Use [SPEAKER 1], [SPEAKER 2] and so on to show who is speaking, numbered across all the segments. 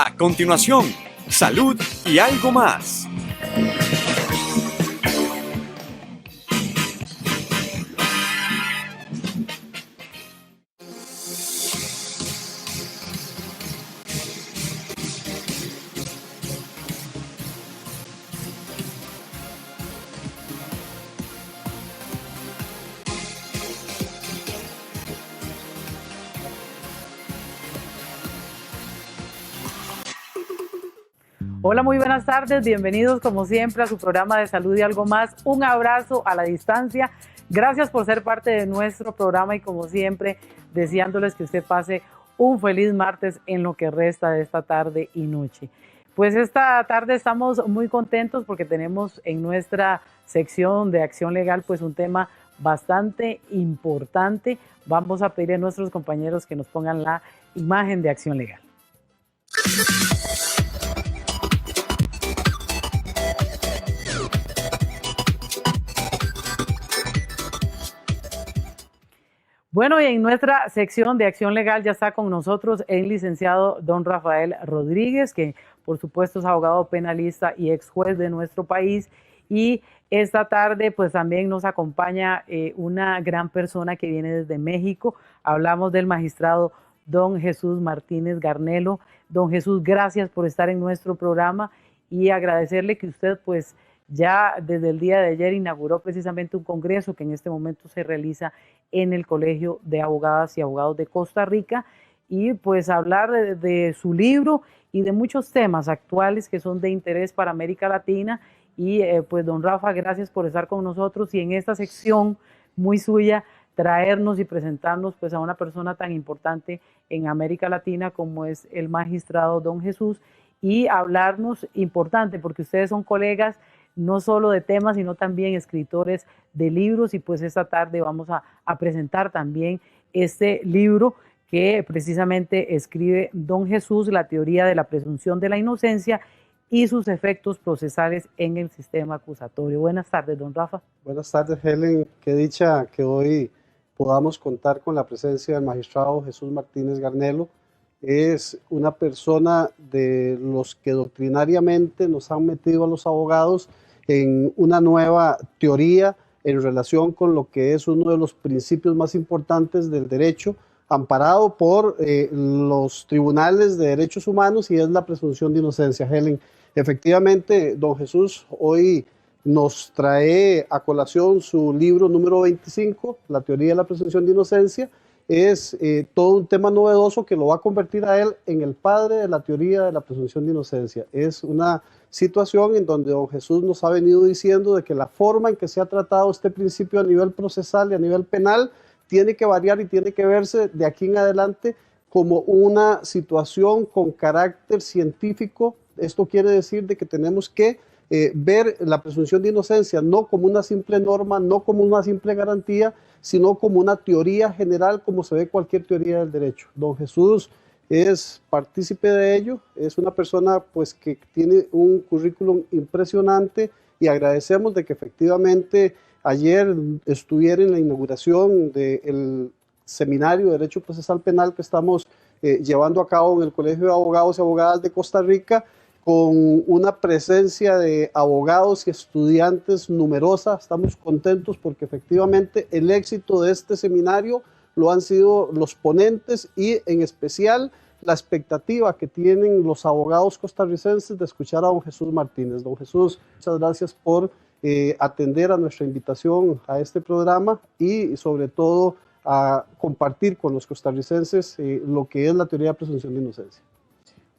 [SPEAKER 1] A continuación, salud y algo más.
[SPEAKER 2] Hola, muy buenas tardes, bienvenidos como siempre a su programa de salud y algo más. Un abrazo a la distancia, gracias por ser parte de nuestro programa y como siempre deseándoles que usted pase un feliz martes en lo que resta de esta tarde y noche. Pues esta tarde estamos muy contentos porque tenemos en nuestra sección de acción legal pues un tema bastante importante. Vamos a pedir a nuestros compañeros que nos pongan la imagen de acción legal. Bueno, y en nuestra sección de acción legal ya está con nosotros el licenciado don Rafael Rodríguez, que por supuesto es abogado penalista y ex juez de nuestro país. Y esta tarde pues también nos acompaña una gran persona que viene desde México. Hablamos del magistrado don Jesús Martínez Garnelo. Don Jesús, gracias por estar en nuestro programa y agradecerle que usted pues ya desde el día de ayer inauguró precisamente un congreso que en este momento se realiza en el Colegio de Abogadas y Abogados de Costa Rica y pues hablar de su libro y de muchos temas actuales que son de interés para América Latina. Y pues don Rafa, gracias por estar con nosotros y en esta sección muy suya traernos y presentarnos pues a una persona tan importante en América Latina como es el magistrado don Jesús y hablarnos importante porque ustedes son colegas no solo de temas, sino también escritores de libros y pues esta tarde vamos a presentar también este libro que precisamente escribe don Jesús, la teoría de la presunción de la inocencia y sus efectos procesales en el sistema acusatorio. Buenas tardes, don Rafa.
[SPEAKER 3] Buenas tardes, Helen. Qué dicha que hoy podamos contar con la presencia del magistrado Jesús Martínez Garnelo. Es una persona de los que doctrinariamente nos han metido a los abogados en una nueva teoría en relación con lo que es uno de los principios más importantes del derecho, amparado por los tribunales de derechos humanos y es la presunción de inocencia. Helen, efectivamente, don Jesús hoy nos trae a colación su libro número 25, La teoría de la presunción de inocencia. Es todo un tema novedoso que lo va a convertir a él en el padre de la teoría de la presunción de inocencia. Es una situación en donde don Jesús nos ha venido diciendo de que la forma en que se ha tratado este principio a nivel procesal y a nivel penal tiene que variar y tiene que verse de aquí en adelante como una situación con carácter científico. Esto quiere decir de que tenemos que ver la presunción de inocencia no como una simple norma, no como una simple garantía, sino como una teoría general, como se ve cualquier teoría del derecho. Don Jesús es partícipe de ello, es una persona pues que tiene un currículum impresionante y agradecemos de que efectivamente ayer estuviera en la inauguración del seminario de Derecho Procesal Penal que estamos llevando a cabo en el Colegio de Abogados y Abogadas de Costa Rica, con una presencia de abogados y estudiantes numerosa. Estamos contentos porque efectivamente el éxito de este seminario lo han sido los ponentes y en especial la expectativa que tienen los abogados costarricenses de escuchar a don Jesús Martínez. Don Jesús, muchas gracias por atender a nuestra invitación a este programa y sobre todo a compartir con los costarricenses lo que es la teoría de presunción de inocencia.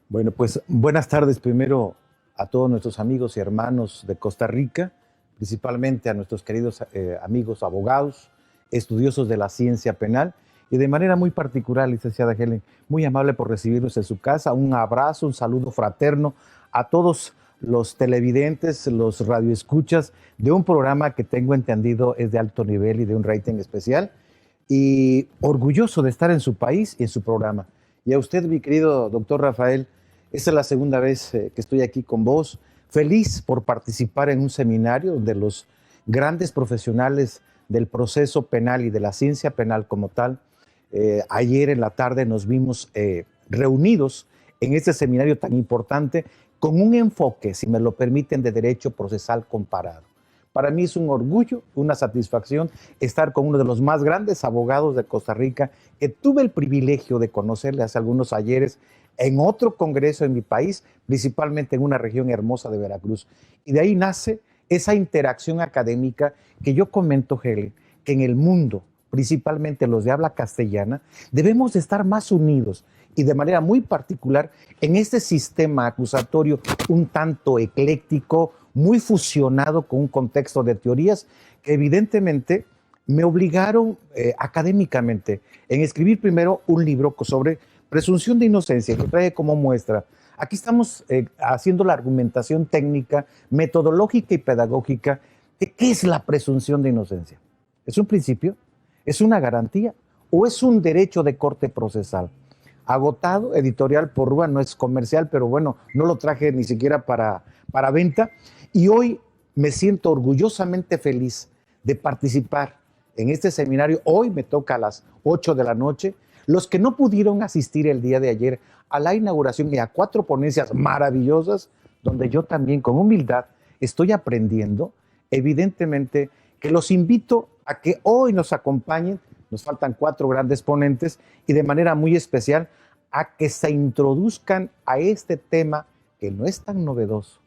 [SPEAKER 4] Bueno, pues buenas tardes primero a todos nuestros amigos y hermanos de Costa Rica, principalmente a nuestros queridos amigos abogados, estudiosos de la ciencia penal y de manera muy particular, licenciada Helen, muy amable por recibirnos en su casa. Un abrazo, un saludo fraterno a todos los televidentes, los radioescuchas de un programa que tengo entendido es de alto nivel y de un rating especial y orgulloso de estar en su país y en su programa. Y a usted, mi querido doctor Rafael, esta es la segunda vez que estoy aquí con vos. Feliz por participar en un seminario donde los grandes profesionales del proceso penal y de la ciencia penal como tal, ayer en la tarde nos vimos reunidos en este seminario tan importante con un enfoque, si me lo permiten, de derecho procesal comparado. Para mí es un orgullo, una satisfacción estar con uno de los más grandes abogados de Costa Rica, que tuve el privilegio de conocerle hace algunos ayeres en otro congreso en mi país, principalmente en una región hermosa de Veracruz. Y de ahí nace esa interacción académica que yo comento, Helen, que en el mundo, principalmente los de habla castellana, debemos de estar más unidos y de manera muy particular en este sistema acusatorio un tanto ecléctico, muy fusionado con un contexto de teorías que evidentemente me obligaron académicamente en escribir primero un libro sobre presunción de inocencia, que trae como muestra. Aquí estamos haciendo la argumentación técnica, metodológica y pedagógica de qué es la presunción de inocencia. ¿Es un principio? ¿Es una garantía? ¿O es un derecho de corte procesal? Agotado, editorial por Rúa, no es comercial, pero bueno, no lo traje ni siquiera para venta. Y hoy me siento orgullosamente feliz de participar en este seminario. Hoy me toca a las 8 de la noche. Los que no pudieron asistir el día de ayer a la inauguración y a 4 ponencias maravillosas, donde yo también con humildad estoy aprendiendo, evidentemente que los invito a que hoy nos acompañen. Nos faltan 4 grandes ponentes y de manera muy especial a que se introduzcan a este tema que no es tan novedoso.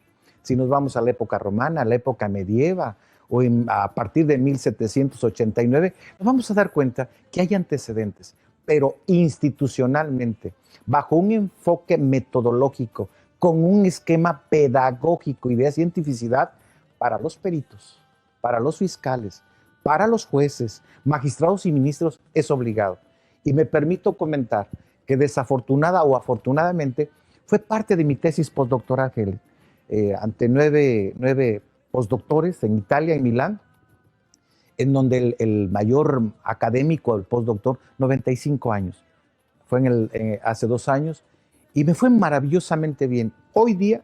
[SPEAKER 4] Si nos vamos a la época romana, a la época medieval o a partir de 1789, nos vamos a dar cuenta que hay antecedentes, pero institucionalmente, bajo un enfoque metodológico, con un esquema pedagógico y de cientificidad para los peritos, para los fiscales, para los jueces, magistrados y ministros es obligado. Y me permito comentar que desafortunada o afortunadamente fue parte de mi tesis postdoctoral, ante 9 postdoctores en Italia, en Milán, en donde el mayor académico, el postdoctor, 95 años. Fue hace 2 años y me fue maravillosamente bien. Hoy día,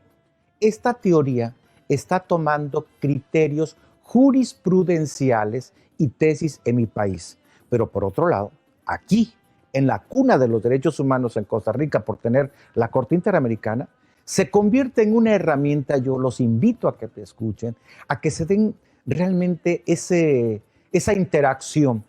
[SPEAKER 4] esta teoría está tomando criterios jurisprudenciales y tesis en mi país. Pero por otro lado, aquí, en la cuna de los derechos humanos en Costa Rica, por tener la Corte Interamericana, se convierte en una herramienta. Yo los invito a que te escuchen, a que se den realmente esa interacción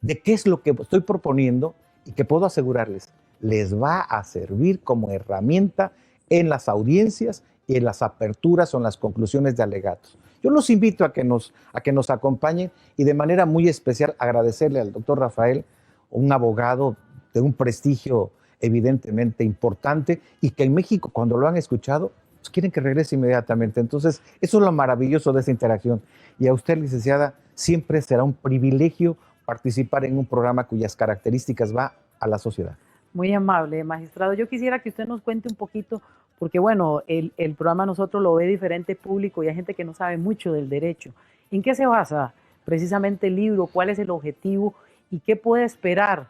[SPEAKER 4] de qué es lo que estoy proponiendo y que puedo asegurarles, les va a servir como herramienta en las audiencias y en las aperturas o en las conclusiones de alegatos. Yo los invito a que nos acompañen y de manera muy especial agradecerle al doctor Rafael, un abogado de un prestigio evidentemente importante y que en México cuando lo han escuchado pues quieren que regrese inmediatamente. Entonces eso es lo maravilloso de esa interacción. Y a usted, licenciada, siempre será un privilegio participar en un programa cuyas características va a la sociedad.
[SPEAKER 2] Muy amable, magistrado. Yo quisiera que usted nos cuente un poquito, porque bueno, el programa nosotros lo ve diferente público y hay gente que no sabe mucho del derecho. ¿En qué se basa precisamente el libro? ¿Cuál es el objetivo? ¿Y qué puede esperar?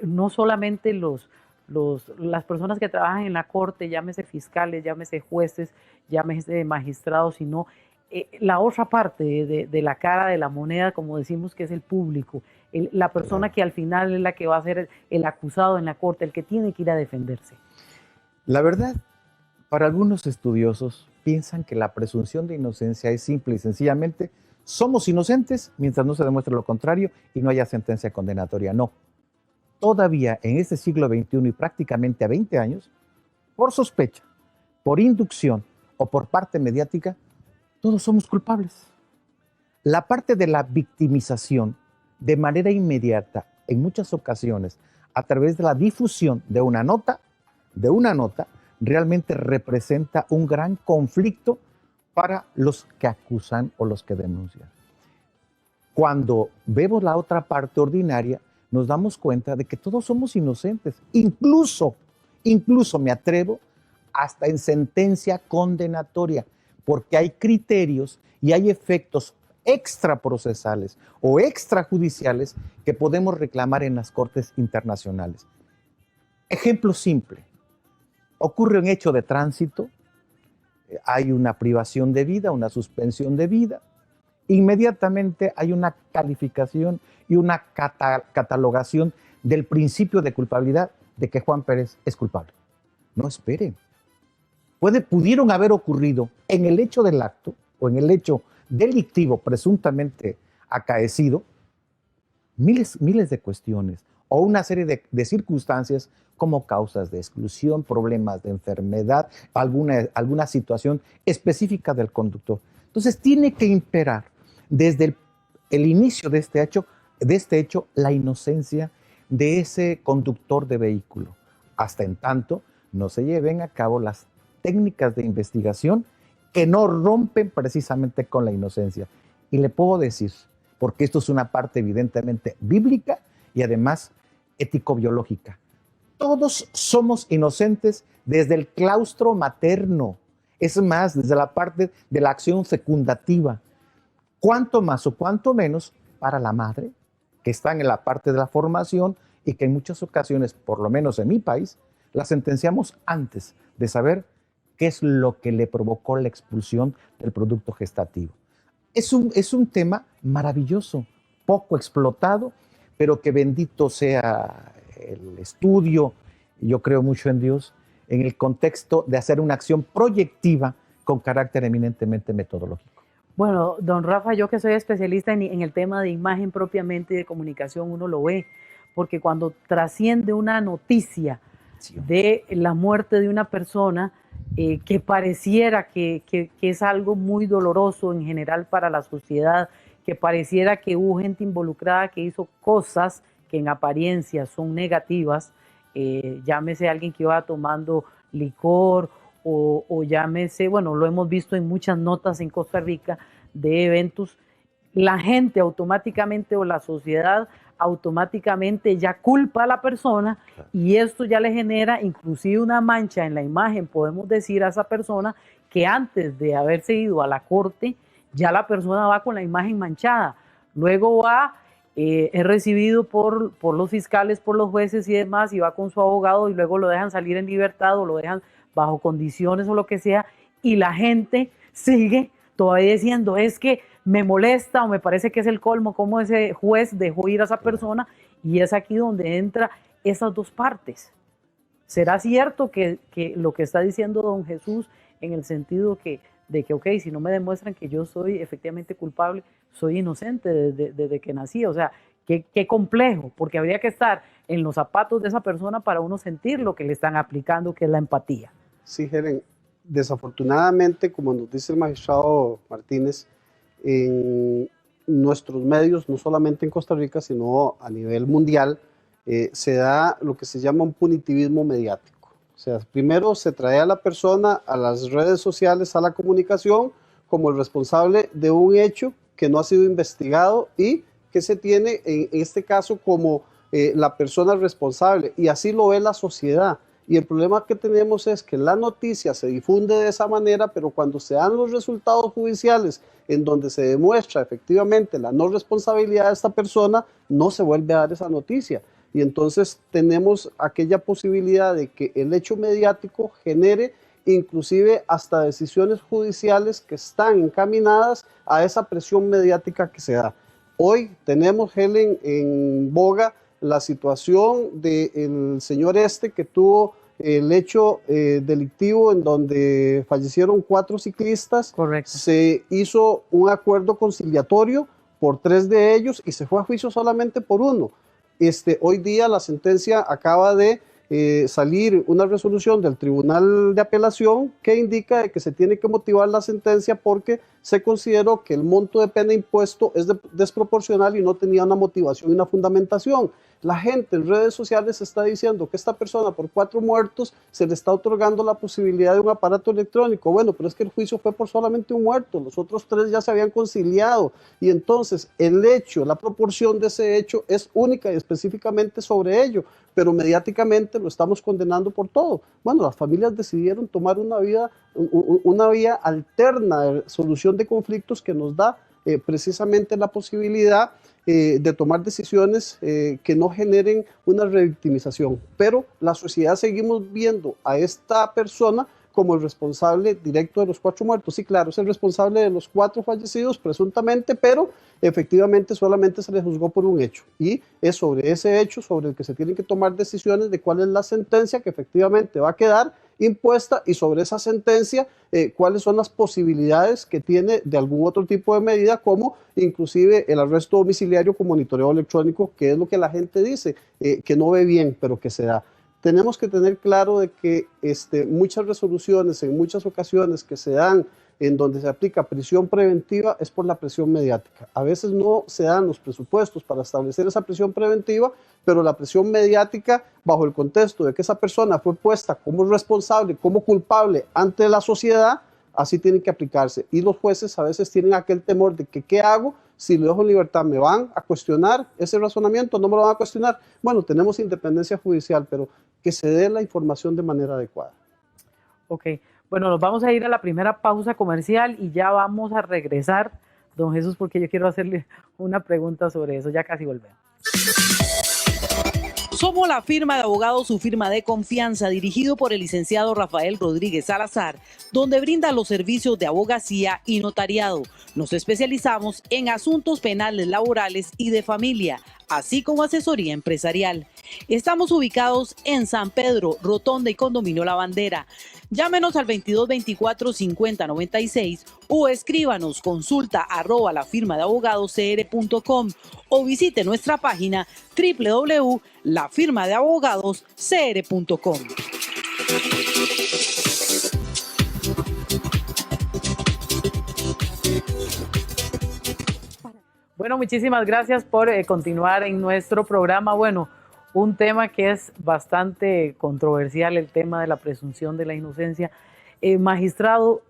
[SPEAKER 2] No solamente las personas que trabajan en la corte, llámese fiscales, llámese jueces, llámese magistrados, sino la otra parte de la cara de la moneda, como decimos, que es el público, la persona que al final es la que va a ser el acusado en la corte, el que tiene que ir a defenderse.
[SPEAKER 4] La verdad, para algunos estudiosos piensan que la presunción de inocencia es simple y sencillamente somos inocentes mientras no se demuestre lo contrario y no haya sentencia condenatoria. No. Todavía en este siglo XXI y prácticamente a 20 años, por sospecha, por inducción o por parte mediática, todos somos culpables. La parte de la victimización de manera inmediata, en muchas ocasiones, a través de la difusión de una nota, realmente representa un gran conflicto para los que acusan o los que denuncian. Cuando vemos la otra parte ordinaria, nos damos cuenta de que todos somos inocentes, incluso me atrevo, hasta en sentencia condenatoria, porque hay criterios y hay efectos extraprocesales o extrajudiciales que podemos reclamar en las cortes internacionales. Ejemplo simple, ocurre un hecho de tránsito, hay una privación de vida, una suspensión de vida, inmediatamente hay una calificación y una catalogación del principio de culpabilidad de que Juan Pérez es culpable. No esperen. Pudieron haber ocurrido en el hecho del acto o en el hecho delictivo presuntamente acaecido miles de cuestiones o una serie de circunstancias como causas de exclusión, problemas de enfermedad, alguna situación específica del conductor. Entonces tiene que imperar desde el inicio de este hecho la inocencia de ese conductor de vehículo, hasta en tanto no se lleven a cabo las técnicas de investigación que no rompen precisamente con la inocencia. Y le puedo decir, porque esto es una parte evidentemente bíblica y además ético-biológica. Todos somos inocentes desde el claustro materno, es más, desde la parte de la acción fecundativa. Cuánto más o cuánto menos para la madre, que está en la parte de la formación y que en muchas ocasiones, por lo menos en mi país, la sentenciamos antes de saber qué es lo que le provocó la expulsión del producto gestativo. Es un tema maravilloso, poco explotado, pero que bendito sea el estudio, yo creo mucho en Dios, en el contexto de hacer una acción proyectiva con carácter eminentemente metodológico.
[SPEAKER 2] Bueno, don Rafa, yo que soy especialista en el tema de imagen propiamente y de comunicación, uno lo ve, porque cuando trasciende una noticia de la muerte de una persona, que pareciera que es algo muy doloroso en general para la sociedad, que pareciera que hubo gente involucrada que hizo cosas que en apariencia son negativas, llámese alguien que iba tomando licor o llámese, bueno, lo hemos visto en muchas notas en Costa Rica de eventos, la gente automáticamente o la sociedad automáticamente ya culpa a la persona y esto ya le genera inclusive una mancha en la imagen. Podemos decir a esa persona que antes de haberse ido a la corte, ya la persona va con la imagen manchada. Luego va, es recibido por los fiscales, por los jueces y demás, y va con su abogado y luego lo dejan salir en libertad o lo dejan bajo condiciones o lo que sea, y la gente sigue todavía diciendo, es que me molesta o me parece que es el colmo cómo ese juez dejó ir a esa persona, y es aquí donde entra esas dos partes. ¿Será cierto que lo que está diciendo don Jesús en el sentido de que, ok, si no me demuestran que yo soy efectivamente culpable, soy inocente desde que nací? O sea, qué complejo, porque habría que estar en los zapatos de esa persona para uno sentir lo que le están aplicando, que es la empatía.
[SPEAKER 3] Sí, Helen, desafortunadamente, como nos dice el magistrado Martínez, en nuestros medios, no solamente en Costa Rica, sino a nivel mundial, se da lo que se llama un punitivismo mediático. O sea, primero se trae a la persona a las redes sociales, a la comunicación, como el responsable de un hecho que no ha sido investigado y que se tiene en este caso como la persona responsable, y así lo ve la sociedad. Y el problema que tenemos es que la noticia se difunde de esa manera, pero cuando se dan los resultados judiciales en donde se demuestra efectivamente la no responsabilidad de esta persona, no se vuelve a dar esa noticia. Y entonces tenemos aquella posibilidad de que el hecho mediático genere inclusive hasta decisiones judiciales que están encaminadas a esa presión mediática que se da. Hoy tenemos, Helen, en boga la situación del señor que tuvo el hecho delictivo en donde fallecieron 4 ciclistas.
[SPEAKER 2] Correcto.
[SPEAKER 3] Se hizo un acuerdo conciliatorio por 3 de ellos y se fue a juicio solamente por 1. Hoy día la sentencia acaba de salir una resolución del Tribunal de Apelación que indica que se tiene que motivar la sentencia porque se consideró que el monto de pena impuesto es desproporcional y no tenía una motivación y una fundamentación. La gente en redes sociales está diciendo que esta persona por 4 muertos se le está otorgando la posibilidad de un aparato electrónico. Bueno, pero es que el juicio fue por solamente 1 muerto, los otros 3 ya se habían conciliado, y entonces el hecho, la proporción de ese hecho es única y específicamente sobre ello, pero mediáticamente lo estamos condenando por todo. Bueno, las familias decidieron tomar una vía alterna de solución de conflictos que nos da precisamente la posibilidad de tomar decisiones que no generen una revictimización. Pero la sociedad seguimos viendo a esta persona como el responsable directo de los 4 muertos. Sí, claro, es el responsable de los 4 fallecidos presuntamente, pero efectivamente solamente se le juzgó por un hecho. Y es sobre ese hecho sobre el que se tienen que tomar decisiones de cuál es la sentencia que efectivamente va a quedar impuesta y sobre esa sentencia cuáles son las posibilidades que tiene de algún otro tipo de medida, como inclusive el arresto domiciliario con monitoreo electrónico, que es lo que la gente dice, que no ve bien, pero que se da. Tenemos que tener claro de que muchas resoluciones en muchas ocasiones que se dan en donde se aplica prisión preventiva es por la presión mediática. A veces no se dan los presupuestos para establecer esa prisión preventiva, pero la presión mediática, bajo el contexto de que esa persona fue puesta como responsable, como culpable ante la sociedad, así tiene que aplicarse. Y los jueces a veces tienen aquel temor de que ¿qué hago? Si lo dejo en libertad, ¿me van a cuestionar ese razonamiento? ¿No me lo van a cuestionar? Bueno, tenemos independencia judicial, pero que se dé la información de manera adecuada.
[SPEAKER 2] Ok, bueno, nos vamos a ir a la primera pausa comercial y ya vamos a regresar, don Jesús, porque yo quiero hacerle una pregunta sobre eso, ya casi volvemos.
[SPEAKER 5] Somos la firma de abogados, su firma de confianza, dirigido por el licenciado Rafael Rodríguez Salazar, donde brinda los servicios de abogacía y notariado. Nos especializamos en asuntos penales, laborales y de familia, así como asesoría empresarial. Estamos ubicados en San Pedro, Rotonda y Condominio La Bandera. Llámenos al 2224-5096 o escríbanos consulta@lafirmadeabogadoscr.com o visite nuestra página www.lafirmadeabogadoscr.com.
[SPEAKER 2] Bueno, muchísimas gracias por continuar en nuestro programa. Bueno, un tema que es bastante controversial, el tema de la presunción de la inocencia. Magistrado,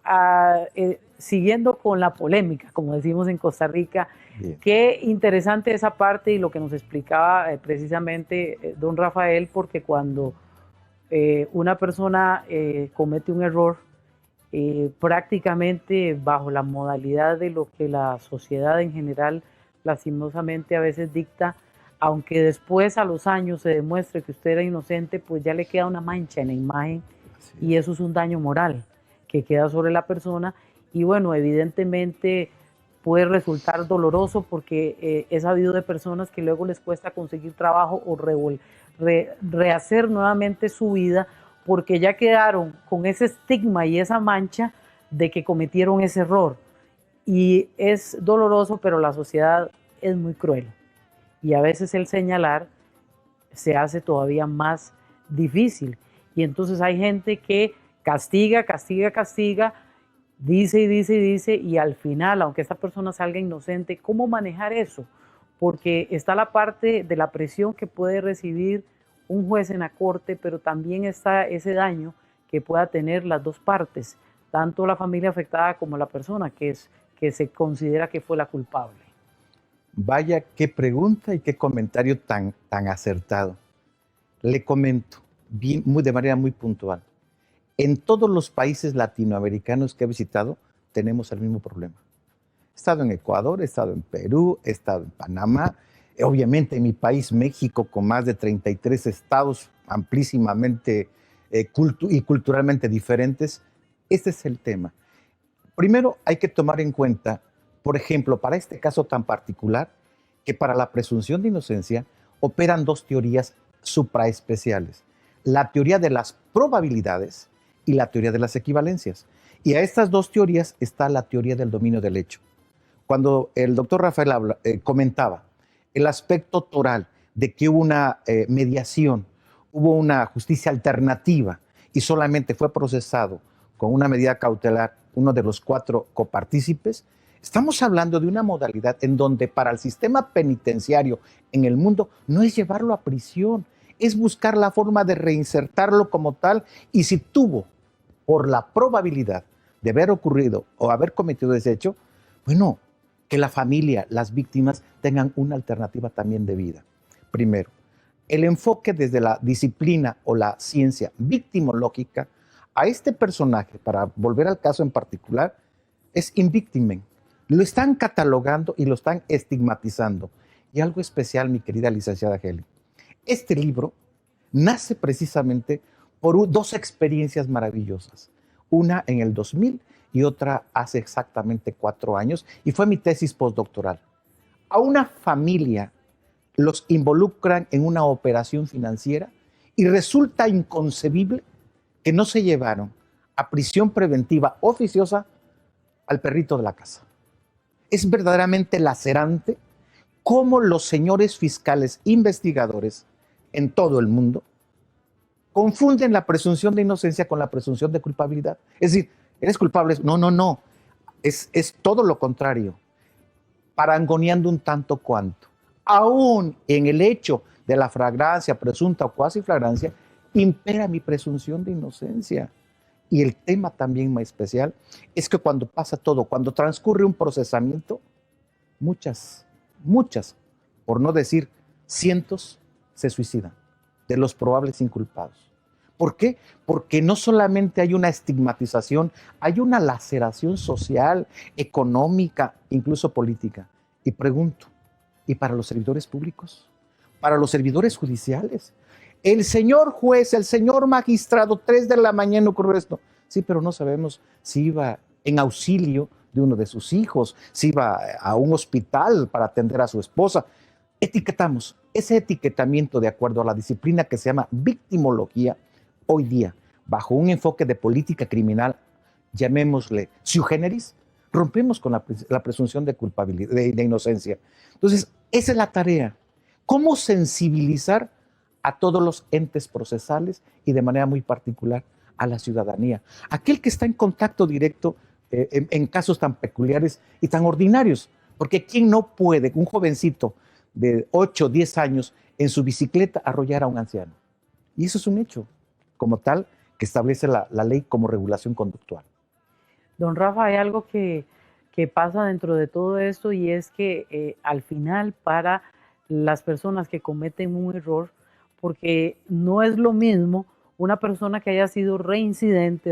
[SPEAKER 2] siguiendo con la polémica, como decimos en Costa Rica, bien, qué interesante esa parte y lo que nos explicaba precisamente don Rafael, porque cuando una persona comete un error, prácticamente bajo la modalidad de lo que la sociedad en general lastimosamente a veces dicta, aunque después a los años se demuestre que usted era inocente, pues ya le queda una mancha en la imagen y eso es un daño moral que queda sobre la persona y bueno, evidentemente puede resultar doloroso porque he sabido de personas que luego les cuesta conseguir trabajo o rehacer nuevamente su vida porque ya quedaron con ese estigma y esa mancha de que cometieron ese error. Y es doloroso, pero la sociedad es muy cruel. Y a veces el señalar se hace todavía más difícil. Y entonces hay gente que castiga, dice y dice y dice, y al final, aunque esta persona salga inocente, ¿cómo manejar eso? Porque está la parte de la presión que puede recibir un juez en la corte, pero también está ese daño que pueda tener las dos partes, tanto la familia afectada como la persona que se considera que fue la culpable.
[SPEAKER 4] Vaya, qué pregunta y qué comentario tan acertado. Le comento de manera muy puntual. En todos los países latinoamericanos que he visitado tenemos el mismo problema. He estado en Ecuador, he estado en Perú, he estado en Panamá, obviamente en mi país, México, con más de 33 estados amplísimamente y culturalmente diferentes. Este es el tema. Primero hay que tomar en cuenta, por ejemplo, para este caso tan particular, que para la presunción de inocencia operan dos teorías supraespeciales. La teoría de las probabilidades y la teoría de las equivalencias. Y a estas dos teorías está la teoría del dominio del hecho. Cuando el doctor Rafael comentaba el aspecto toral de que hubo una mediación, hubo una justicia alternativa y solamente fue procesado con una medida cautelar uno de los 4 copartícipes, estamos hablando de una modalidad en donde para el sistema penitenciario en el mundo no es llevarlo a prisión, es buscar la forma de reinsertarlo como tal y si tuvo por la probabilidad de haber ocurrido o haber cometido ese hecho, bueno, que la familia, las víctimas tengan una alternativa también de vida. Primero, el enfoque desde la disciplina o la ciencia victimológica a este personaje, para volver al caso en particular, es invictimen. Lo están catalogando y lo están estigmatizando. Y algo especial, mi querida licenciada Heli. Este libro nace precisamente por 2 experiencias maravillosas. Una en el 2000 y otra hace exactamente 4 años, y fue mi tesis postdoctoral. A una familia los involucran en una operación financiera y resulta inconcebible que no se llevaron a prisión preventiva oficiosa al perrito de la casa. Es verdaderamente lacerante cómo los señores fiscales investigadores en todo el mundo confunden la presunción de inocencia con la presunción de culpabilidad. Es decir, ¿eres culpable? No. Es todo lo contrario. Parangoneando un tanto cuanto. Aún en el hecho de la flagrancia presunta o cuasi flagrancia, impera mi presunción de inocencia. Y el tema también más especial es que cuando pasa todo, cuando transcurre un procesamiento, muchas, por no decir cientos, se suicidan de los probables inculpados. ¿Por qué? Porque no solamente hay una estigmatización, hay una laceración social, económica, incluso política. Y pregunto, ¿y para los servidores públicos? ¿Para los servidores judiciales? El señor juez, el señor magistrado, 3 de la mañana ocurrió esto. Sí, pero no sabemos si iba en auxilio de uno de sus hijos, si iba a un hospital para atender a su esposa. Etiquetamos. Ese etiquetamiento, de acuerdo a la disciplina que se llama victimología, hoy día, bajo un enfoque de política criminal, llamémosle sui generis, rompemos con la presunción de culpabilidad, de inocencia. Entonces, esa es la tarea. ¿Cómo sensibilizar a todos los entes procesales y de manera muy particular a la ciudadanía? Aquel que está en contacto directo en casos tan peculiares y tan ordinarios. Porque ¿quién no puede, un jovencito de 8 o 10 años, en su bicicleta arrollar a un anciano? Y eso es un hecho, como tal, que establece la ley como regulación conductual.
[SPEAKER 2] Don Rafa, hay algo que pasa dentro de todo esto, y es que al final, para las personas que cometen un error, porque no es lo mismo una persona que haya sido reincidente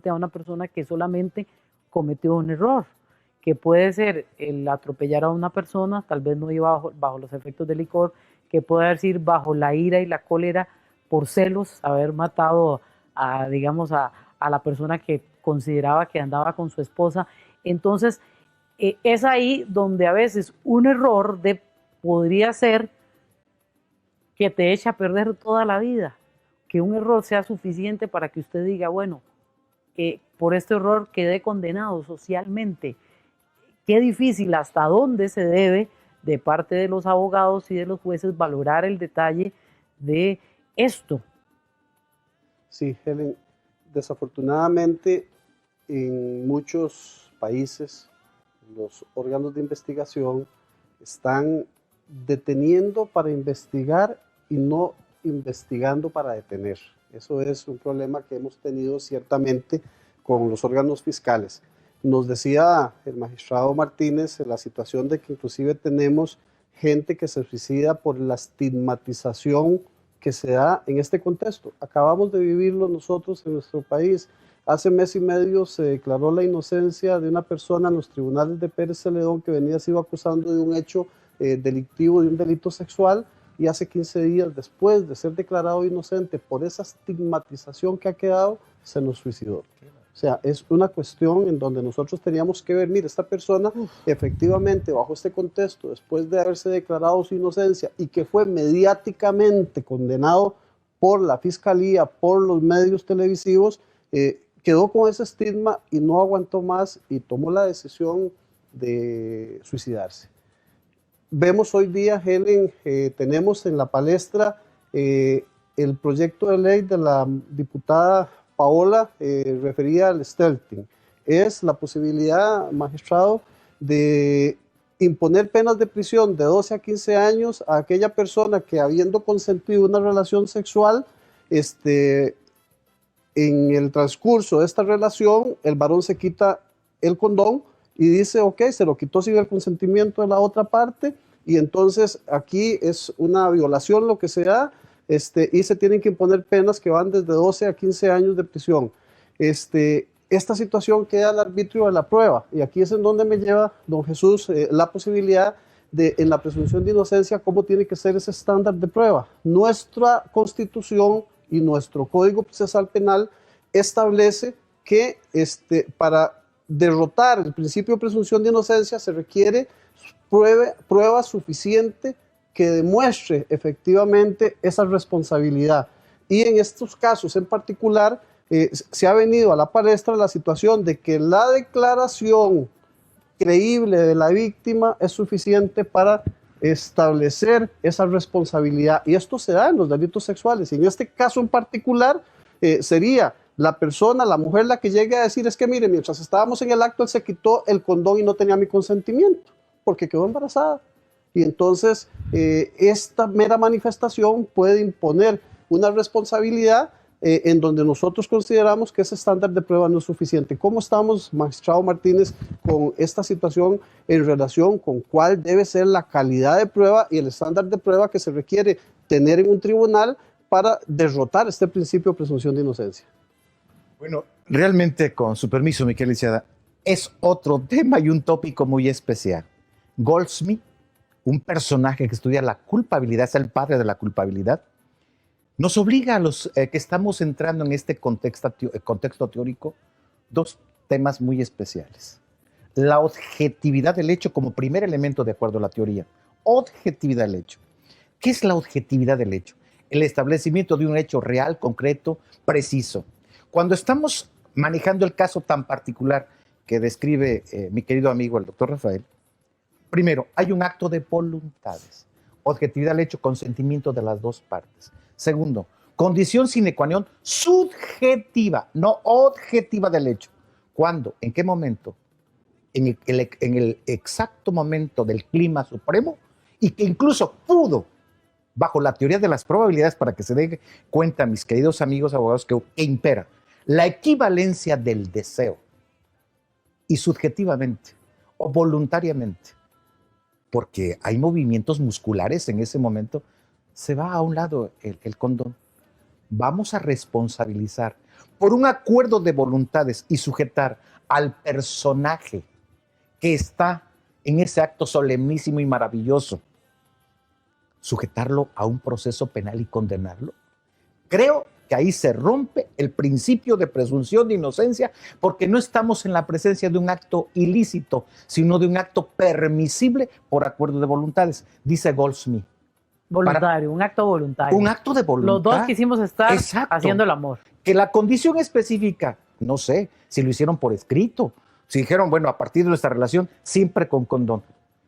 [SPEAKER 2] a una persona que solamente cometió un error, que puede ser el atropellar a una persona, tal vez no iba bajo los efectos del licor, que puede haber sido bajo la ira y la cólera por celos, haber matado a la persona que consideraba que andaba con su esposa. Entonces, es ahí donde a veces un error podría ser que te echa a perder toda la vida, que un error sea suficiente para que usted diga, bueno, por este error quedé condenado socialmente. Qué difícil, hasta dónde se debe, de parte de los abogados y de los jueces, valorar el detalle de esto.
[SPEAKER 3] Sí, Helen, desafortunadamente en muchos países los órganos de investigación están deteniendo para investigar y no investigando para detener. Eso es un problema que hemos tenido ciertamente con los órganos fiscales. Nos decía el magistrado Martínez la situación de que inclusive tenemos gente que se suicida por la estigmatización que se da en este contexto. Acabamos de vivirlo nosotros en nuestro país. Hace mes y medio se declaró la inocencia de una persona en los tribunales de Pérez Celedón que venía sido acusando de un hecho delictivo, de un delito sexual, y hace 15 días después de ser declarado inocente por esa estigmatización que ha quedado, se nos suicidó. O sea, es una cuestión en donde nosotros teníamos que ver, mire, esta persona efectivamente bajo este contexto, después de haberse declarado su inocencia y que fue mediáticamente condenado por la fiscalía, por los medios televisivos, quedó con ese estigma y no aguantó más y tomó la decisión de suicidarse. Vemos hoy día, Helen, tenemos en la palestra el proyecto de ley de la diputada Paola, referida al stealthing. Es la posibilidad, magistrado, de imponer penas de prisión de 12 a 15 años a aquella persona que, habiendo consentido una relación sexual, en el transcurso de esta relación, el varón se quita el condón y dice, ok, se lo quitó sin el consentimiento de la otra parte, y entonces aquí es una violación lo que se da, y se tienen que imponer penas que van desde 12 a 15 años de prisión. Esta situación queda al arbitrio de la prueba, y aquí es en donde me lleva, don Jesús, la posibilidad de, en la presunción de inocencia, cómo tiene que ser ese estándar de prueba. Nuestra Constitución y nuestro Código Procesal Penal establece que para derrotar el principio de presunción de inocencia se requiere prueba suficiente que demuestre efectivamente esa responsabilidad. Y en estos casos en particular se ha venido a la palestra la situación de que la declaración creíble de la víctima es suficiente para establecer esa responsabilidad. Y esto se da en los delitos sexuales. Y en este caso en particular sería la persona, la mujer, la que llegue a decir, es que mire, mientras estábamos en el acto, él se quitó el condón y no tenía mi consentimiento, porque quedó embarazada. Y entonces esta mera manifestación puede imponer una responsabilidad en donde nosotros consideramos que ese estándar de prueba no es suficiente. ¿Cómo estamos, magistrado Martínez, con esta situación en relación con cuál debe ser la calidad de prueba y el estándar de prueba que se requiere tener en un tribunal para derrotar este principio de presunción de inocencia?
[SPEAKER 4] Bueno, realmente, con su permiso, mi querida licenciada, es otro tema y un tópico muy especial. Goldsmith, un personaje que estudia la culpabilidad, es el padre de la culpabilidad, nos obliga a los que estamos entrando en este contexto teórico dos temas muy especiales. La objetividad del hecho como primer elemento de acuerdo a la teoría. Objetividad del hecho. ¿Qué es la objetividad del hecho? El establecimiento de un hecho real, concreto, preciso. Cuando estamos manejando el caso tan particular que describe mi querido amigo el doctor Rafael, primero, hay un acto de voluntades. Objetividad del hecho, consentimiento de las dos partes. Segundo, condición sine qua non subjetiva, no objetiva del hecho. ¿Cuándo? ¿En qué momento? En el exacto momento del clima supremo, y que incluso pudo, bajo la teoría de las probabilidades, para que se den cuenta, mis queridos amigos abogados, que impera la equivalencia del deseo, y subjetivamente o voluntariamente, porque hay movimientos musculares en ese momento, se va a un lado el condón. Vamos a responsabilizar por un acuerdo de voluntades y sujetar al personaje que está en ese acto solemnísimo y maravilloso, sujetarlo a un proceso penal y condenarlo. Creo que ahí se rompe el principio de presunción de inocencia, porque no estamos en la presencia de un acto ilícito, sino de un acto permisible por acuerdo de voluntades, dice Goldsmith.
[SPEAKER 2] Voluntario, un acto voluntario.
[SPEAKER 4] Un acto de voluntad.
[SPEAKER 2] Los dos quisimos estar
[SPEAKER 4] Exacto.
[SPEAKER 2] haciendo el amor.
[SPEAKER 4] Que la condición específica, no sé, si lo hicieron por escrito, si dijeron, bueno, a partir de nuestra relación, siempre con condón.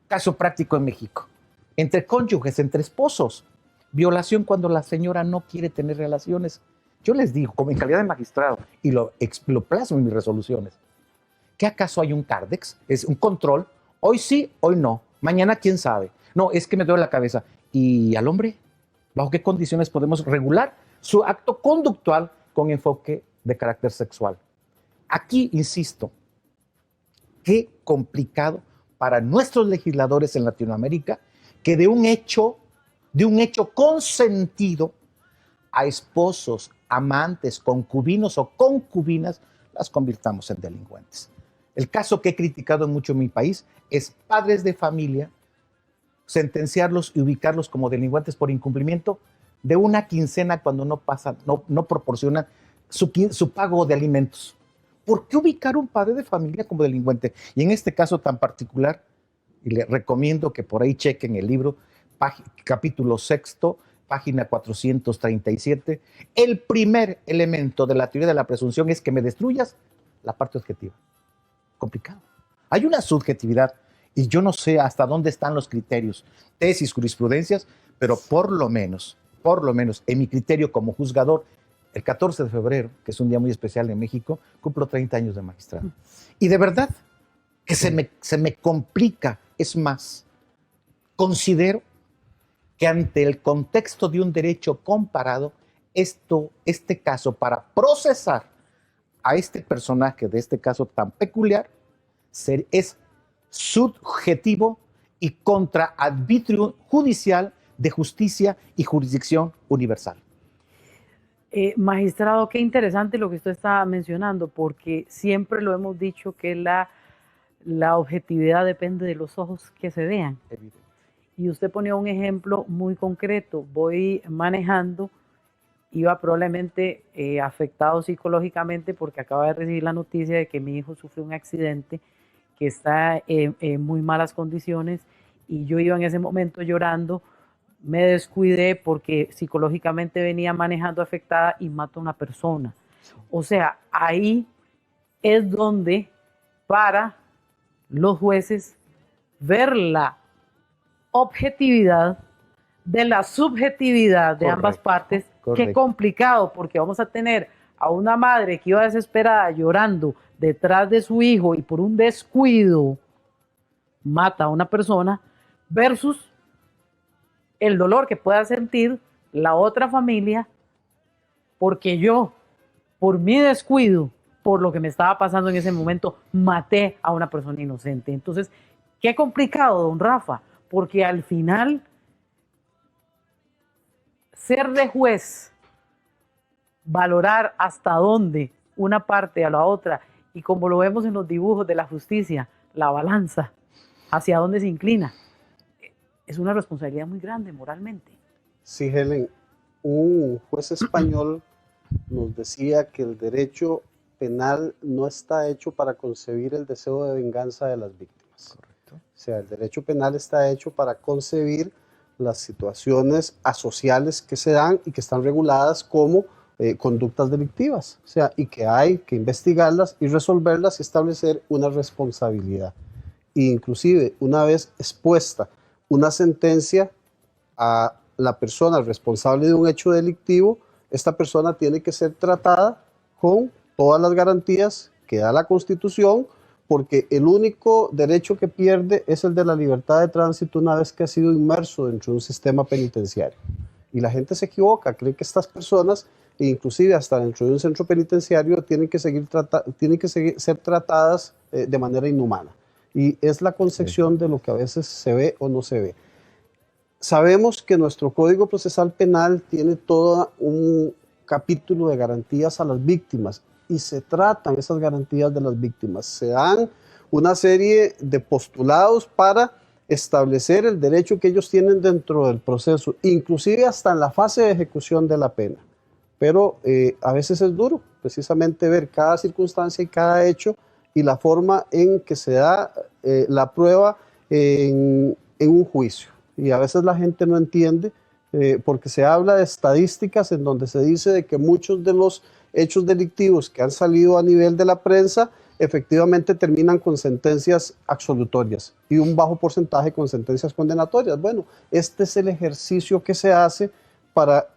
[SPEAKER 4] Caso práctico en México. Entre cónyuges, entre esposos. Violación cuando la señora no quiere tener relaciones. Yo les digo, como en calidad de magistrado, y lo plasmo en mis resoluciones, ¿qué acaso hay un Cardex? Es un control. Hoy sí, hoy no. Mañana, quién sabe. No, es que me duele la cabeza. ¿Y al hombre? ¿Bajo qué condiciones podemos regular su acto conductual con enfoque de carácter sexual? Aquí, insisto, qué complicado para nuestros legisladores en Latinoamérica que de un hecho consentido a esposos, amantes, concubinos o concubinas, las convirtamos en delincuentes. El caso que he criticado mucho en mi país es padres de familia, sentenciarlos y ubicarlos como delincuentes por incumplimiento de una quincena cuando no proporcionan su pago de alimentos. ¿Por qué ubicar a un padre de familia como delincuente? Y en este caso tan particular, y les recomiendo que por ahí chequen el libro, capítulo 6, página 437, el primer elemento de la teoría de la presunción es que me destruyas la parte objetiva. Complicado. Hay una subjetividad, y yo no sé hasta dónde están los criterios, tesis, jurisprudencias, pero por lo menos, en mi criterio como juzgador, el 14 de febrero, que es un día muy especial en México, cumplo 30 años de magistrado. Y de verdad que se me complica. Es más, considero que ante el contexto de un derecho comparado, este caso, para procesar a este personaje de este caso tan peculiar, es subjetivo y contra arbitrio judicial de justicia y jurisdicción universal.
[SPEAKER 2] Magistrado, qué interesante lo que usted está mencionando, porque siempre lo hemos dicho que la objetividad depende de los ojos que se vean.
[SPEAKER 4] Evidente.
[SPEAKER 2] Y usted ponía un ejemplo muy concreto. Voy manejando, iba probablemente afectado psicológicamente porque acaba de recibir la noticia de que mi hijo sufrió un accidente, que está en muy malas condiciones, y yo iba en ese momento llorando, me descuidé porque psicológicamente venía manejando afectada y mato a una persona. O sea, ahí es donde para los jueces ver la objetividad de la subjetividad de ambas partes. Qué complicado, porque vamos a tener a una madre que iba desesperada llorando detrás de su hijo y por un descuido mata a una persona versus el dolor que pueda sentir la otra familia porque yo, por mi descuido, por lo que me estaba pasando en ese momento, maté a una persona inocente. Entonces, qué complicado, don Rafa, porque al final ser de juez, valorar hasta dónde una parte a la otra, y como lo vemos en los dibujos de la justicia, la balanza, hacia dónde se inclina, es una responsabilidad muy grande moralmente.
[SPEAKER 3] Sí, Helen, un juez español nos decía que el derecho penal no está hecho para concebir el deseo de venganza de las víctimas. Correcto. O sea, el derecho penal está hecho para concebir las situaciones asociales que se dan y que están reguladas como conductas delictivas. O sea, y que hay que investigarlas y resolverlas y establecer una responsabilidad. E inclusive, una vez expuesta una sentencia a la persona responsable de un hecho delictivo, esta persona tiene que ser tratada con todas las garantías que da la Constitución, porque el único derecho que pierde es el de la libertad de tránsito una vez que ha sido inmerso dentro de un sistema penitenciario. Y la gente se equivoca, cree que estas personas, inclusive hasta dentro de un centro penitenciario, tienen que ser tratadas de manera inhumana. Y es la concepción de lo que a veces se ve o no se ve. Sabemos que nuestro Código Procesal Penal tiene todo un capítulo de garantías a las víctimas y se tratan esas garantías de las víctimas. Se dan una serie de postulados para establecer el derecho que ellos tienen dentro del proceso, inclusive hasta en la fase de ejecución de la pena. Pero a veces es duro precisamente ver cada circunstancia y cada hecho y la forma en que se da la prueba en un juicio. Y a veces la gente no entiende porque se habla de estadísticas en donde se dice de que muchos de los hechos delictivos que han salido a nivel de la prensa efectivamente terminan con sentencias absolutorias y un bajo porcentaje con sentencias condenatorias. Bueno, este es el ejercicio que se hace para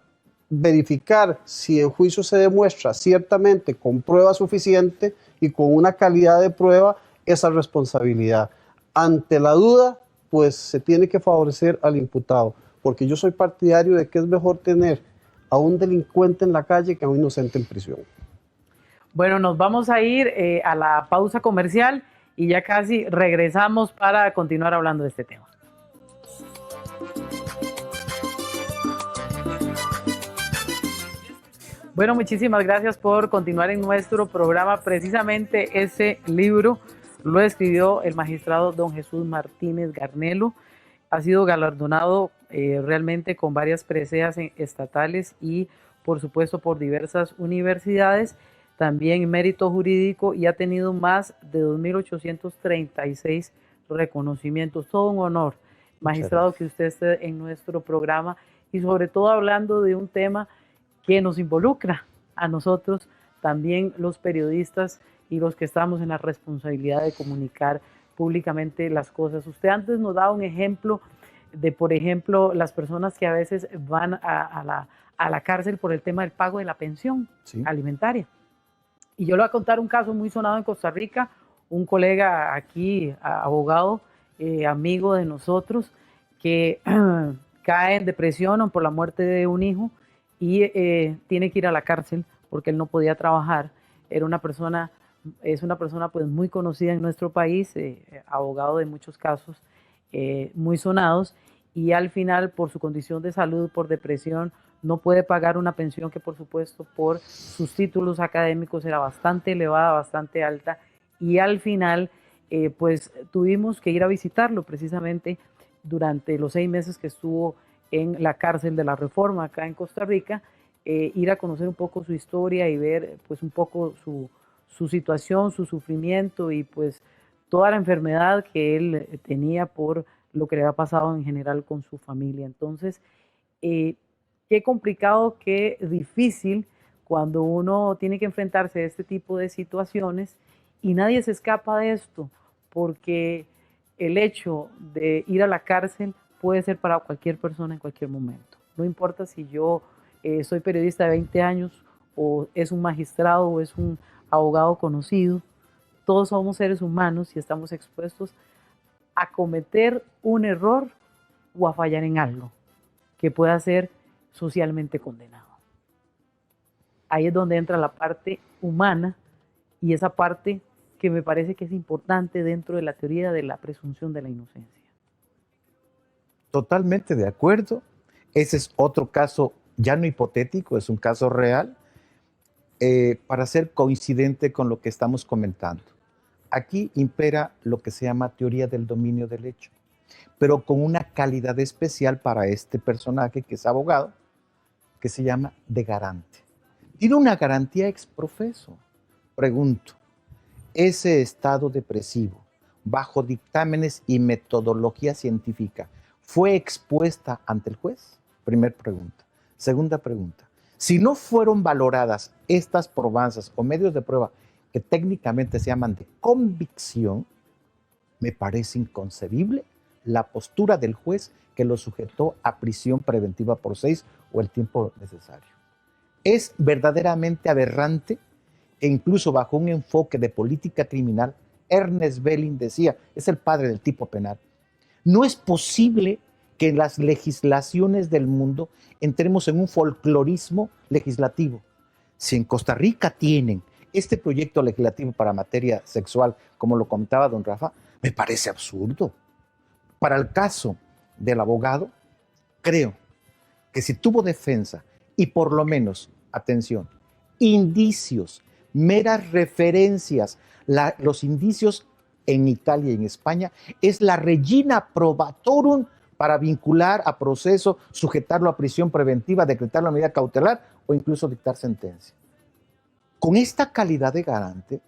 [SPEAKER 3] verificar si en juicio se demuestra ciertamente con prueba suficiente y con una calidad de prueba esa responsabilidad. Ante la duda, pues se tiene que favorecer al imputado, porque yo soy partidario de que es mejor tener a un delincuente en la calle que a un inocente en prisión.
[SPEAKER 2] Bueno, nos vamos a ir a la pausa comercial y ya casi regresamos para continuar hablando de este tema. Bueno, muchísimas gracias por continuar en nuestro programa. Precisamente ese libro lo escribió el magistrado don Jesús Martínez Garnelo. Ha sido galardonado realmente con varias preseas estatales y por supuesto por diversas universidades, también mérito jurídico, y ha tenido más de 2.836 reconocimientos. Todo un honor, magistrado, que usted esté en nuestro programa y sobre todo hablando de un tema que nos involucra a nosotros, también los periodistas y los que estamos en la responsabilidad de comunicar públicamente las cosas. Usted antes nos daba un ejemplo de, por ejemplo, las personas que a veces van a la cárcel por el tema del pago de la pensión alimentaria. Y yo le voy a contar un caso muy sonado en Costa Rica, un colega aquí, abogado, amigo de nosotros, que cae en depresión por la muerte de un hijo y tiene que ir a la cárcel porque él no podía trabajar. Es una persona pues muy conocida en nuestro país, abogado de muchos casos muy sonados, y al final por su condición de salud, por depresión, no puede pagar una pensión que por supuesto por sus títulos académicos era bastante elevada, bastante alta, y al final pues tuvimos que ir a visitarlo precisamente durante los 6 meses que estuvo en la cárcel de la Reforma acá en Costa Rica, ir a conocer un poco su historia y ver pues un poco su situación, su sufrimiento y pues toda la enfermedad que él tenía por lo que le ha pasado en general con su familia. Entonces, qué complicado, qué difícil cuando uno tiene que enfrentarse a este tipo de situaciones y nadie se escapa de esto, porque el hecho de ir a la cárcel puede ser para cualquier persona en cualquier momento. No importa si yo soy periodista de 20 años o es un magistrado o es un abogado conocido, todos somos seres humanos y estamos expuestos a cometer un error o a fallar en algo que pueda ser socialmente condenado. Ahí es donde entra la parte humana y esa parte que me parece que es importante dentro de la teoría de la presunción de la inocencia.
[SPEAKER 4] Totalmente de acuerdo. Ese es otro caso ya no hipotético, es un caso real, para ser coincidente con lo que estamos comentando. Aquí impera lo que se llama teoría del dominio del hecho, pero con una calidad especial para este personaje que es abogado, que se llama de garante. Tiene una garantía ex profeso. Pregunto, ¿ese estado depresivo, bajo dictámenes y metodología científica, fue expuesta ante el juez? Primera pregunta. Segunda pregunta, si no fueron valoradas estas probanzas o medios de prueba que técnicamente se llaman de convicción, me parece inconcebible la postura del juez que lo sujetó a prisión preventiva por 6 o el tiempo necesario. Es verdaderamente aberrante e incluso bajo un enfoque de política criminal, Ernest Belling decía, es el padre del tipo penal, no es posible que en las legislaciones del mundo entremos en un folclorismo legislativo. Si en Costa Rica tienen este proyecto legislativo para materia sexual, como lo comentaba don Rafa, me parece absurdo. Para el caso del abogado, creo que si tuvo defensa y por lo menos, atención, indicios, meras referencias, los indicios en Italia y en España, es la regina probatorum para vincular a proceso, sujetarlo a prisión preventiva, decretarlo a medida cautelar o incluso dictar sentencia. Con esta calidad de garante,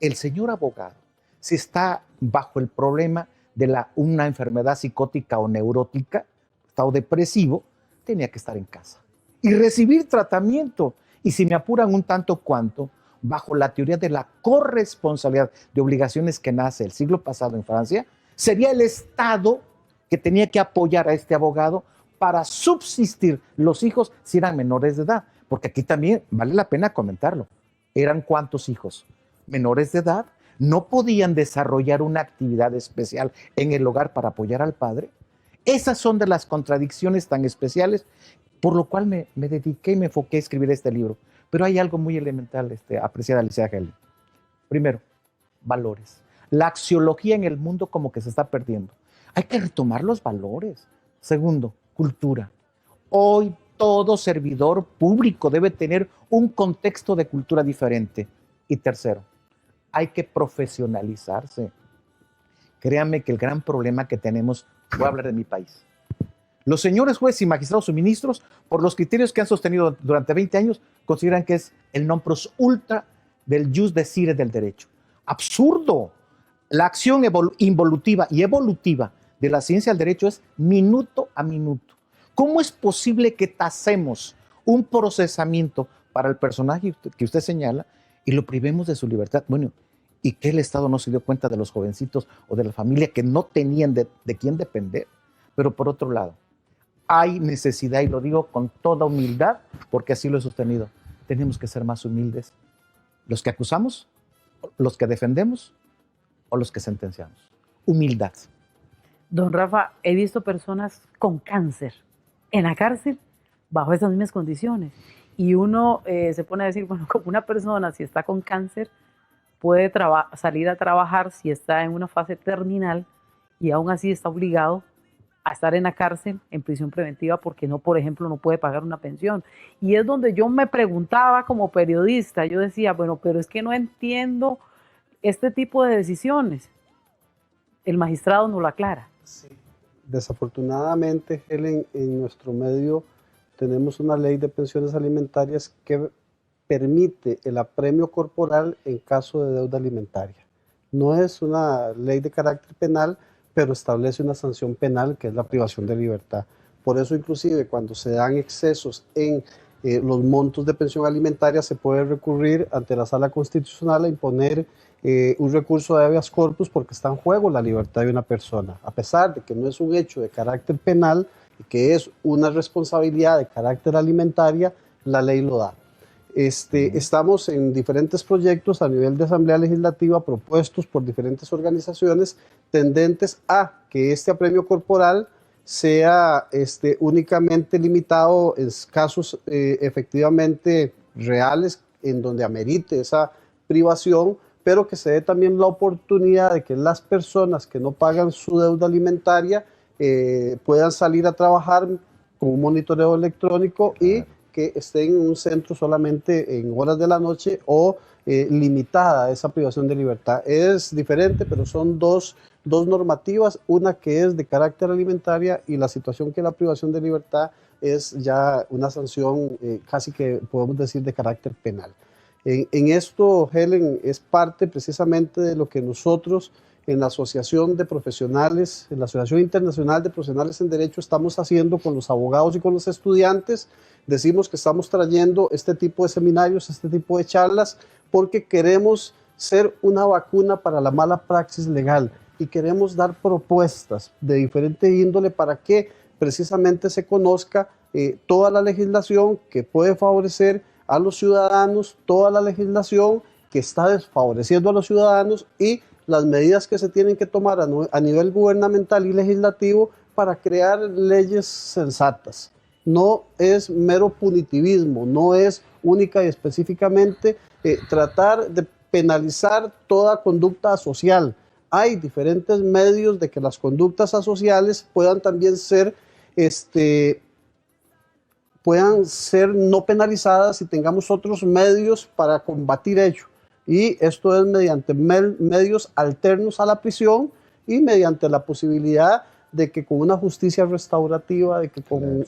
[SPEAKER 4] el señor abogado, si está bajo el problema de una enfermedad psicótica o neurótica, estado depresivo, tenía que estar en casa y recibir tratamiento. Y si me apuran un tanto cuanto, bajo la teoría de la corresponsabilidad de obligaciones que nace el siglo pasado en Francia, sería el Estado que tenía que apoyar a este abogado para subsistir los hijos si eran menores de edad. Porque aquí también vale la pena comentarlo. ¿Eran cuántos hijos? Menores de edad, no podían desarrollar una actividad especial en el hogar para apoyar al padre. Esas son de las contradicciones tan especiales, por lo cual me dediqué y me enfoqué a escribir este libro. Pero hay algo muy elemental, apreciada Alicia Helen. Primero, valores. La axiología en el mundo como que se está perdiendo. Hay que retomar los valores. Segundo, cultura. Hoy todo servidor público debe tener un contexto de cultura diferente. Y tercero, hay que profesionalizarse. Créanme que el gran problema que tenemos, voy a hablar de mi país. Los señores jueces y magistrados o ministros, por los criterios que han sostenido durante 20 años, consideran que es el non plus ultra del jus decire del derecho. ¡Absurdo! La acción involutiva y evolutiva de la ciencia del derecho es minuto a minuto. ¿Cómo es posible que tasemos un procesamiento para el personaje que usted señala y lo privemos de su libertad? Bueno, ¿y que el Estado no se dio cuenta de los jovencitos o de la familia que no tenían de quién depender? Pero por otro lado, hay necesidad, y lo digo con toda humildad, porque así lo he sostenido, tenemos que ser más humildes. Los que acusamos, los que defendemos o los que sentenciamos. Humildad.
[SPEAKER 2] Don Rafa, he visto personas con cáncer en la cárcel bajo esas mismas condiciones. Y uno se pone a decir, bueno, como una persona si está con cáncer puede salir a trabajar si está en una fase terminal y aún así está obligado a estar en la cárcel en prisión preventiva porque no, por ejemplo, no puede pagar una pensión. Y es donde yo me preguntaba como periodista, yo decía, bueno, pero es que no entiendo este tipo de decisiones. El magistrado no lo aclara.
[SPEAKER 3] Sí. Desafortunadamente, Helen, en nuestro medio tenemos una ley de pensiones alimentarias que permite el apremio corporal en caso de deuda alimentaria. No es una ley de carácter penal, pero establece una sanción penal que es la privación de libertad. Por eso inclusive cuando se dan excesos en los montos de pensión alimentaria se puede recurrir ante la Sala Constitucional a imponer un recurso de habeas corpus porque está en juego la libertad de una persona. A pesar de que no es un hecho de carácter penal y que es una responsabilidad de carácter alimentaria, la ley lo da. Estamos en diferentes proyectos a nivel de Asamblea Legislativa propuestos por diferentes organizaciones tendentes a que este apremio corporal sea únicamente limitado en casos efectivamente reales en donde amerite esa privación, pero que se dé también la oportunidad de que las personas que no pagan su deuda alimentaria puedan salir a trabajar con un monitoreo electrónico y que estén en un centro solamente en horas de la noche o limitada esa privación de libertad. Es diferente, pero son dos normativas, una que es de carácter alimentaria y la situación que la privación de libertad es ya una sanción casi que podemos decir de carácter penal. En esto, Helen, es parte precisamente de lo que nosotros en la Asociación de Profesionales, en la Asociación Internacional de Profesionales en Derecho estamos haciendo con los abogados y con los estudiantes. Decimos que estamos trayendo este tipo de seminarios, este tipo de charlas, porque queremos ser una vacuna para la mala praxis legal y queremos dar propuestas de diferente índole para que precisamente se conozca toda la legislación que puede favorecer a los ciudadanos, toda la legislación que está desfavoreciendo a los ciudadanos y las medidas que se tienen que tomar a nivel gubernamental y legislativo para crear leyes sensatas. No es mero punitivismo, no es única y específicamente tratar de penalizar toda conducta asocial. Hay diferentes medios de que las conductas asociales puedan también ser no penalizadas y tengamos otros medios para combatir ello. Y esto es mediante medios alternos a la prisión y mediante la posibilidad de que con una justicia restaurativa, de que con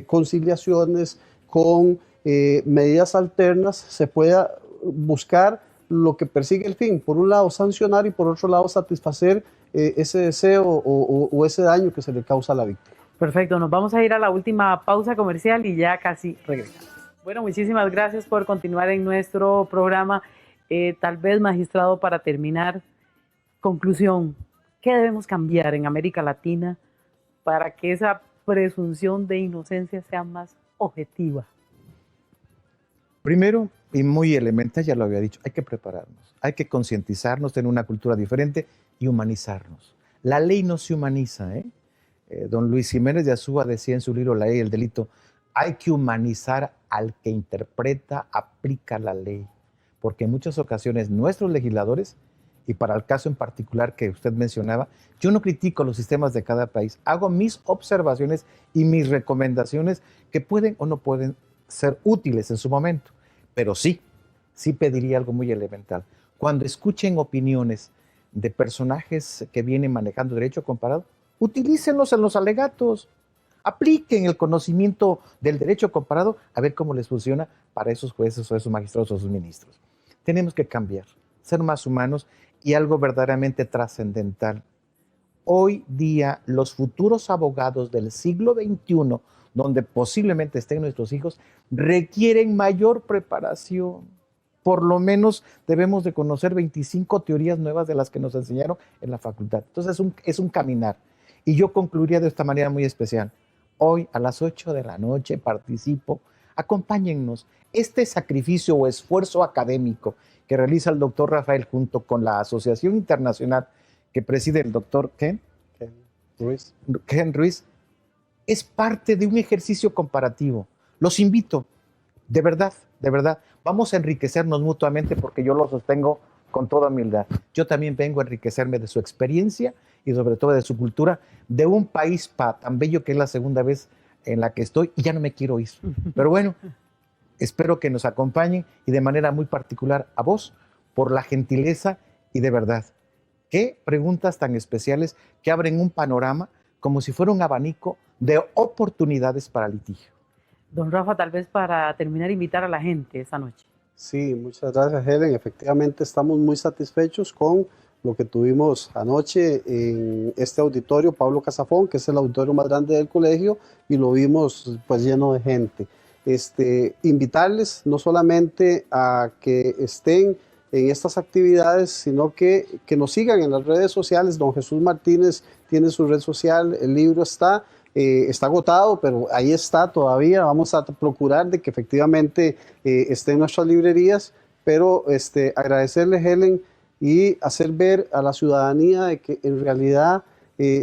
[SPEAKER 3] conciliaciones, con medidas alternas se pueda buscar lo que persigue el fin. Por un lado sancionar y por otro lado satisfacer ese deseo o ese daño que se le causa a la víctima.
[SPEAKER 2] Perfecto, nos vamos a ir a la última pausa comercial y ya casi regresamos. Bueno, muchísimas gracias por continuar en nuestro programa. Tal vez, magistrado, para terminar, conclusión, ¿qué debemos cambiar en América Latina para que esa presunción de inocencia sea más objetiva?
[SPEAKER 4] Primero, y muy elemental, ya lo había dicho, hay que prepararnos, hay que concientizarnos, tener una cultura diferente y humanizarnos. La ley no se humaniza, Don Luis Jiménez de Azúa decía en su libro La ley y el delito, hay que humanizar al que interpreta, aplica la ley. Porque en muchas ocasiones nuestros legisladores, y para el caso en particular que usted mencionaba, yo no critico los sistemas de cada país, hago mis observaciones y mis recomendaciones que pueden o no pueden ser útiles en su momento, pero sí pediría algo muy elemental. Cuando escuchen opiniones de personajes que vienen manejando derecho comparado, utilícenlos en los alegatos, apliquen el conocimiento del derecho comparado a ver cómo les funciona para esos jueces o esos magistrados o esos ministros. Tenemos que cambiar, ser más humanos y algo verdaderamente trascendental. Hoy día los futuros abogados del siglo XXI, donde posiblemente estén nuestros hijos, requieren mayor preparación. Por lo menos debemos de conocer 25 teorías nuevas de las que nos enseñaron en la facultad. Entonces es un caminar. Y yo concluiría de esta manera muy especial. Hoy a las 8 de la noche participo. Acompáñennos. Este sacrificio o esfuerzo académico que realiza el doctor Rafael junto con la Asociación Internacional que preside el doctor Ken Ruiz, es parte de un ejercicio comparativo. Los invito, de verdad, vamos a enriquecernos mutuamente porque yo lo sostengo con toda humildad. Yo también vengo a enriquecerme de su experiencia y sobre todo de su cultura, de un país tan bello que es la segunda vez en la que estoy y ya no me quiero ir. Pero bueno, espero que nos acompañen y de manera muy particular a vos por la gentileza y de verdad. Qué preguntas tan especiales que abren un panorama como si fuera un abanico de oportunidades para litigio.
[SPEAKER 2] Don Rafa, tal vez para terminar, invitar a la gente esta noche.
[SPEAKER 3] Sí, muchas gracias, Helen. Efectivamente, estamos muy satisfechos con lo que tuvimos anoche en este auditorio, Pablo Casafón, que es el auditorio más grande del colegio, y lo vimos pues lleno de gente. Invitarles no solamente a que estén en estas actividades, sino que nos sigan en las redes sociales. Don Jesús Martínez tiene su red social, el libro está agotado, pero ahí está todavía. Vamos a procurar de que efectivamente esté en nuestras librerías, pero agradecerle, Helen, y hacer ver a la ciudadanía de que en realidad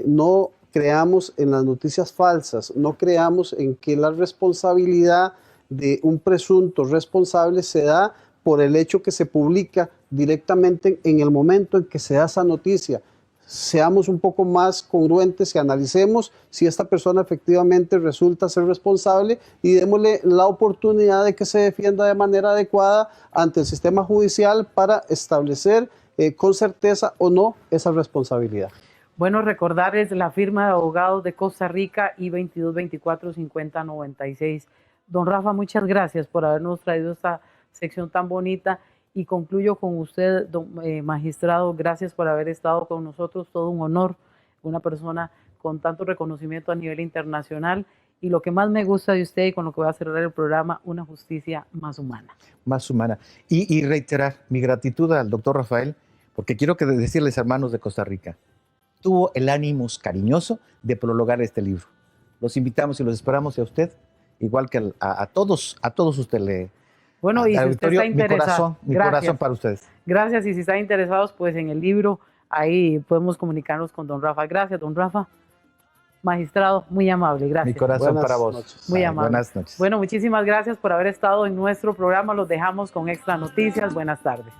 [SPEAKER 3] no creamos en las noticias falsas, no creamos en que la responsabilidad de un presunto responsable se da por el hecho que se publica directamente en el momento en que se da esa noticia. Seamos un poco más congruentes y analicemos si esta persona efectivamente resulta ser responsable y démosle la oportunidad de que se defienda de manera adecuada ante el sistema judicial para establecer con certeza o no esa responsabilidad.
[SPEAKER 2] Bueno, recordarles la firma de abogados de Costa Rica I-22 24 50 96. Don Rafa, muchas gracias por habernos traído esta sección tan bonita y concluyo con usted, magistrado, gracias por haber estado con nosotros, todo un honor, una persona con tanto reconocimiento a nivel internacional y lo que más me gusta de usted y con lo que voy a cerrar el programa, una justicia más humana.
[SPEAKER 4] Más humana. Y reiterar mi gratitud al doctor Rafael, porque quiero decirles, hermanos de Costa Rica, tuvo el ánimo cariñoso de prologar este libro. Los invitamos y los esperamos a usted, igual que a todos ustedes.
[SPEAKER 2] Bueno, y si usted está interesado,
[SPEAKER 4] mi corazón para ustedes.
[SPEAKER 2] Gracias, y si están interesados, pues en el libro, ahí podemos comunicarnos con don Rafa. Gracias, don Rafa. Magistrado, muy amable, gracias.
[SPEAKER 4] Mi corazón
[SPEAKER 3] Buenas
[SPEAKER 4] para vos.
[SPEAKER 3] noches.
[SPEAKER 2] Muy amable.
[SPEAKER 4] Buenas noches.
[SPEAKER 2] Bueno, muchísimas gracias por haber estado en nuestro programa. Los dejamos con Extra Noticias. Buenas tardes.